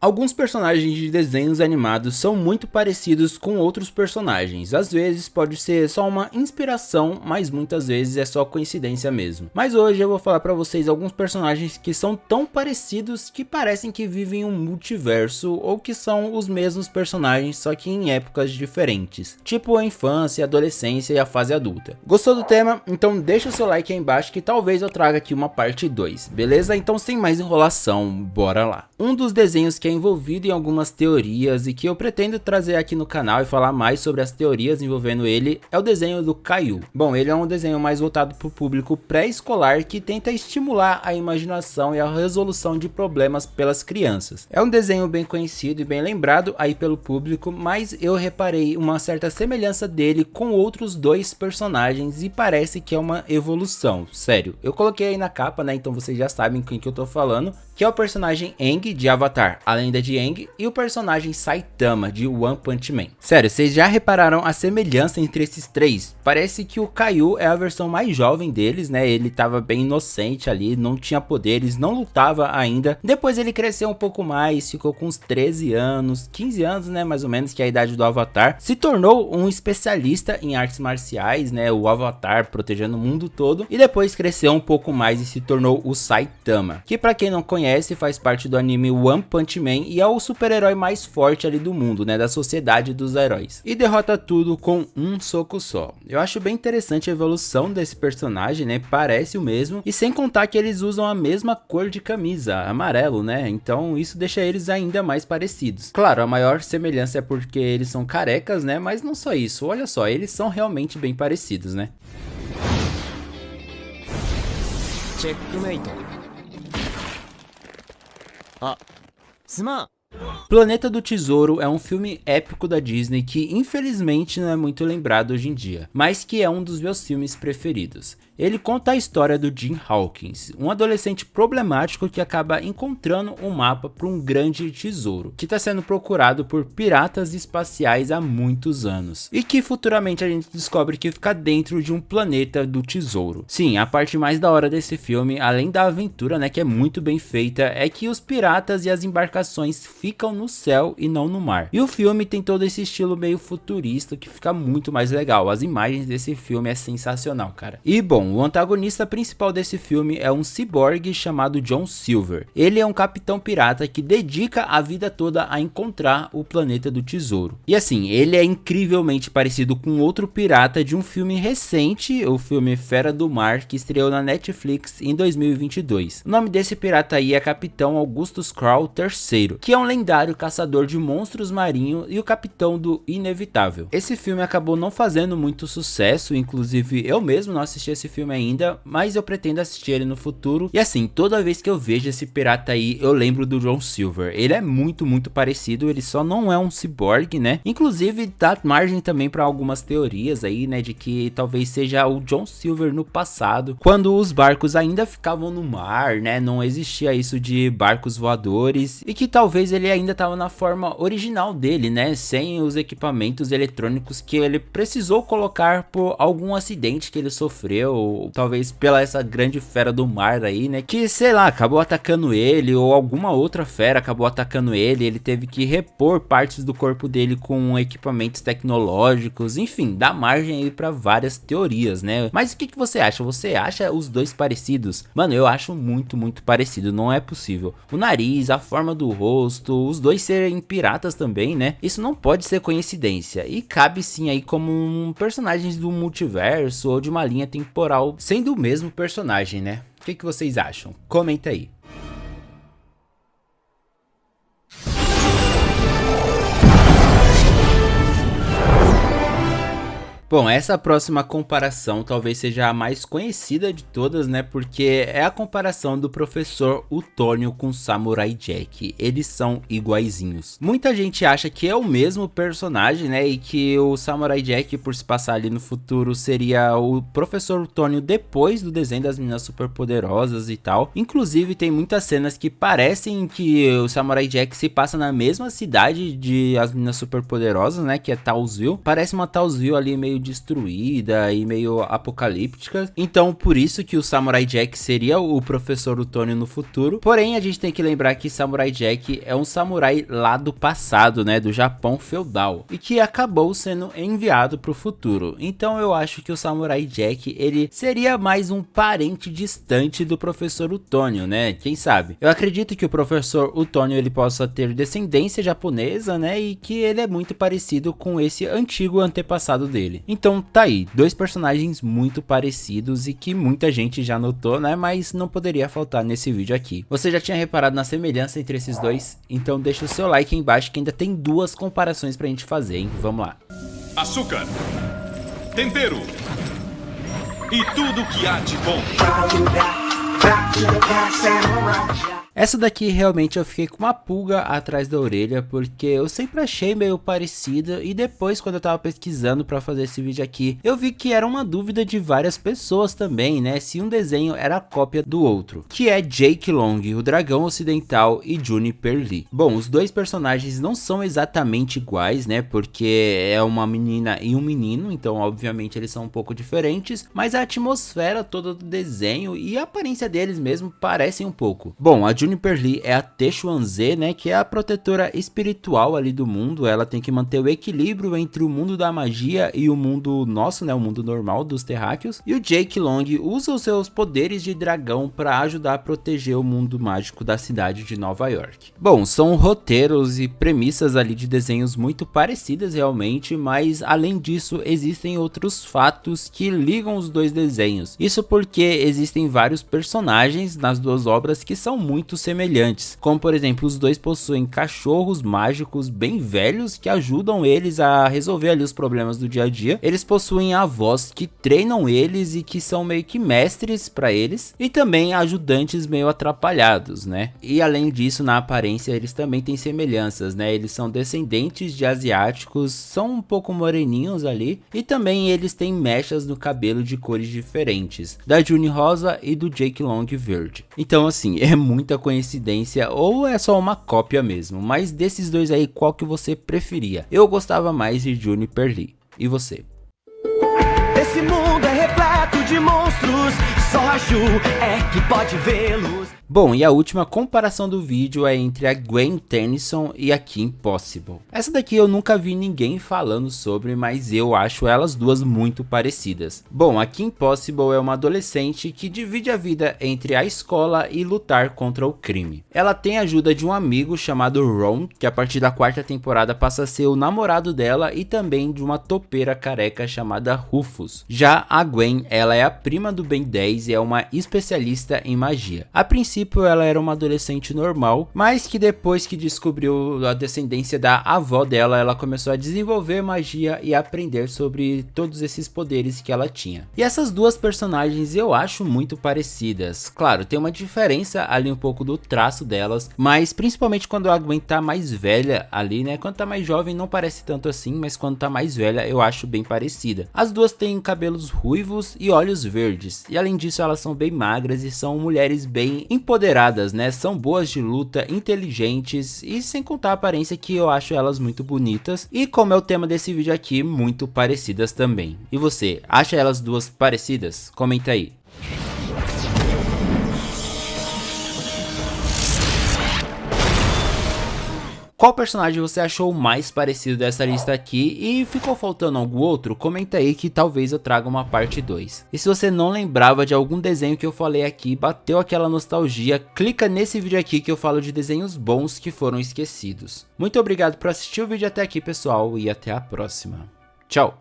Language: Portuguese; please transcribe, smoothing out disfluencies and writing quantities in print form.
Alguns personagens de desenhos animados são muito parecidos com outros personagens, às vezes pode ser só uma inspiração, mas muitas vezes é só coincidência mesmo. Mas hoje eu vou falar pra vocês alguns personagens que são tão parecidos que parecem que vivem um multiverso ou que são os mesmos personagens só que em épocas diferentes, tipo a infância, a adolescência e a fase adulta. Gostou do tema? Então deixa o seu like aí embaixo que talvez eu traga aqui uma parte 2, beleza? Então sem mais enrolação, bora lá. Um dos desenhos que é envolvido em algumas teorias e que eu pretendo trazer aqui no canal e falar mais sobre as teorias envolvendo ele é o desenho do Caillou. Bom, ele é um desenho mais voltado para o público pré-escolar que tenta estimular a imaginação e a resolução de problemas pelas crianças. É um desenho bem conhecido e bem lembrado aí pelo público, mas eu reparei uma certa semelhança dele com outros dois personagens e parece que é uma evolução, sério. Eu coloquei aí na capa, né, então vocês já sabem quem que eu tô falando, que é o personagem Aang de Avatar, A Lenda de Aang, e o personagem Saitama de One Punch Man. Sério, vocês já repararam a semelhança entre esses três? Parece que o Caillou é a versão mais jovem deles, né? Ele tava bem inocente ali, não tinha poderes, não lutava ainda. Depois ele cresceu um pouco mais, ficou com uns 13 anos, 15 anos, né? Mais ou menos, que é a idade do Avatar. Se tornou um especialista em artes marciais, né? O Avatar protegendo o mundo todo. E depois cresceu um pouco mais e se tornou o Saitama, que pra quem não conhece, faz parte do anime One Punch Man e é o super-herói mais forte ali do mundo, né, da sociedade dos heróis. E derrota tudo com um soco só. Eu acho bem interessante a evolução desse personagem, né, parece o mesmo, e sem contar que eles usam a mesma cor de camisa, amarelo, né, então isso deixa eles ainda mais parecidos. Claro, a maior semelhança é porque eles são carecas, né, mas não só isso, olha só, eles são realmente bem parecidos, né. Checkmate. Planeta do Tesouro é um filme épico da Disney que infelizmente não é muito lembrado hoje em dia, mas que é um dos meus filmes preferidos. Ele conta a história do Jim Hawkins, um adolescente problemático que acaba encontrando um mapa para um grande tesouro, que está sendo procurado por piratas espaciais há muitos anos, e que futuramente a gente descobre que fica dentro de um planeta do tesouro. Sim, a parte mais da hora desse filme, além da aventura, né, que é muito bem feita, é que os piratas e as embarcações ficam no céu e não no mar. E o filme tem todo esse estilo meio futurista que fica muito mais legal. As imagens desse filme é sensacional, cara. E bom, o antagonista principal desse filme é um ciborgue chamado John Silver. Ele é um capitão pirata que dedica a vida toda a encontrar o planeta do tesouro. E assim, ele é incrivelmente parecido com outro pirata de um filme recente, o filme Fera do Mar, que estreou na Netflix em 2022. O nome desse pirata aí é Capitão Augustus Crow III, que é um lendário caçador de monstros marinhos e o capitão do Inevitável. Esse filme acabou não fazendo muito sucesso, inclusive eu mesmo não assisti esse filme ainda, mas eu pretendo assistir ele no futuro. E assim, toda vez que eu vejo esse pirata aí, eu lembro do John Silver. Ele é muito parecido, ele só não é um ciborgue, né? Inclusive dá margem também para algumas teorias aí, né, de que talvez seja o John Silver no passado, quando os barcos ainda ficavam no mar, né? Não existia isso de barcos voadores, e que talvez ele ainda estava na forma original dele, né? Sem os equipamentos eletrônicos que ele precisou colocar por algum acidente que ele sofreu, ou talvez pela essa grande fera do mar aí, né? Que, sei lá, acabou atacando ele, ou alguma outra fera acabou atacando ele, ele teve que repor partes do corpo dele com equipamentos tecnológicos, enfim, dá margem aí pra várias teorias, né? Mas o que você acha? Você acha os dois parecidos? Mano, eu acho muito parecido, não é possível. O nariz, a forma do rosto, os dois serem piratas também, né? Isso não pode ser coincidência, e cabe sim aí como personagens do multiverso ou de uma linha temporal sendo o mesmo personagem, né? O que vocês acham? Comenta aí. Bom, essa próxima comparação talvez seja a mais conhecida de todas, né? Porque é a comparação do professor Utônio com Samurai Jack. Eles são iguaizinhos. Muita gente acha que é o mesmo personagem, né? E que o Samurai Jack, por se passar ali no futuro, seria o professor Utônio depois do desenho das meninas superpoderosas e tal. Inclusive, tem muitas cenas que parecem que o Samurai Jack se passa na mesma cidade de as meninas superpoderosas, né? Que é Townsville. Parece uma Townsville ali meio destruída e meio apocalíptica. Então por isso que o Samurai Jack seria o professor Utônio no futuro. Porém, a gente tem que lembrar que Samurai Jack é um samurai lá do passado, né, do Japão feudal, e que acabou sendo enviado para o futuro. Então eu acho que o Samurai Jack, ele seria mais um parente distante do professor Utônio, né? Quem sabe? Eu acredito que o professor Utônio ele possa ter descendência japonesa, né? E que ele é muito parecido com esse antigo antepassado dele. Então tá aí, dois personagens muito parecidos e que muita gente já notou, né? Mas não poderia faltar nesse vídeo aqui. Você já tinha reparado na semelhança entre esses dois? Então deixa o seu like aí embaixo que ainda tem duas comparações pra gente fazer, hein? Vamos lá. Açúcar, tempero e tudo que há de bom. Essa daqui realmente eu fiquei com uma pulga atrás da orelha, porque eu sempre achei meio parecida e depois quando eu tava pesquisando pra fazer esse vídeo aqui, eu vi que era uma dúvida de várias pessoas também, né, se um desenho era a cópia do outro, que é Jake Long, o dragão ocidental, e Juniper Lee. Bom, os dois personagens não são exatamente iguais, né, porque é uma menina e um menino, então obviamente eles são um pouco diferentes, mas a atmosfera toda do desenho e a aparência deles mesmo parecem um pouco. Bom, a Juniper Lee é a Teixuanzé, né, que é a protetora espiritual ali do mundo. Ela tem que manter o equilíbrio entre o mundo da magia e o mundo nosso, né, o mundo normal dos terráqueos. E o Jake Long usa os seus poderes de dragão para ajudar a proteger o mundo mágico da cidade de Nova York. Bom, são roteiros e premissas ali de desenhos muito parecidas realmente, mas além disso existem outros fatos que ligam os dois desenhos. Isso porque existem vários personagens nas duas obras que são muito semelhantes, como por exemplo os dois possuem cachorros mágicos bem velhos que ajudam eles a resolver ali os problemas do dia a dia. Eles possuem avós que treinam eles e que são meio que mestres para eles, e também ajudantes meio atrapalhados, né? E além disso, na aparência eles também têm semelhanças, né? Eles são descendentes de asiáticos, são um pouco moreninhos ali, e também eles têm mechas no cabelo de cores diferentes, da Juni rosa e do Jake Long verde. Então assim, é muita coincidência ou é só uma cópia mesmo, mas desses dois aí, qual que você preferia? Eu gostava mais de Juniper Lee. E você? Esse mundo é repleto de monstros, só a Ju é que pode vê-los. Bom, e a última comparação do vídeo é entre a Gwen Tennyson e a Kim Possible. Essa daqui eu nunca vi ninguém falando sobre, mas eu acho elas duas muito parecidas. Bom, a Kim Possible é uma adolescente que divide a vida entre a escola e lutar contra o crime. Ela tem a ajuda de um amigo chamado Ron, que a partir da quarta temporada passa a ser o namorado dela, e também de uma topeira careca chamada Rufus. Já a Gwen, ela é a prima do Ben 10 e é uma especialista em magia. A princípio ela era uma adolescente normal, mas que depois que descobriu a descendência da avó dela, ela começou a desenvolver magia e a aprender sobre todos esses poderes que ela tinha. E essas duas personagens eu acho muito parecidas. Claro, tem uma diferença ali um pouco do traço delas, mas principalmente quando a Gwen tá mais velha ali, né? Quando tá mais jovem não parece tanto assim, mas quando tá mais velha eu acho bem parecida. As duas têm cabelos ruivos e olhos verdes, e além disso elas são bem magras e são mulheres bem empoderadas, né? São boas de luta, inteligentes e sem contar a aparência que eu acho elas muito bonitas e, como é o tema desse vídeo aqui, muito parecidas também. E você, acha elas duas parecidas? Comenta aí. Qual personagem você achou mais parecido dessa lista aqui e ficou faltando algum outro? Comenta aí que talvez eu traga uma parte 2. E se você não lembrava de algum desenho que eu falei aqui, bateu aquela nostalgia, clica nesse vídeo aqui que eu falo de desenhos bons que foram esquecidos. Muito obrigado por assistir o vídeo até aqui, pessoal, e até a próxima. Tchau!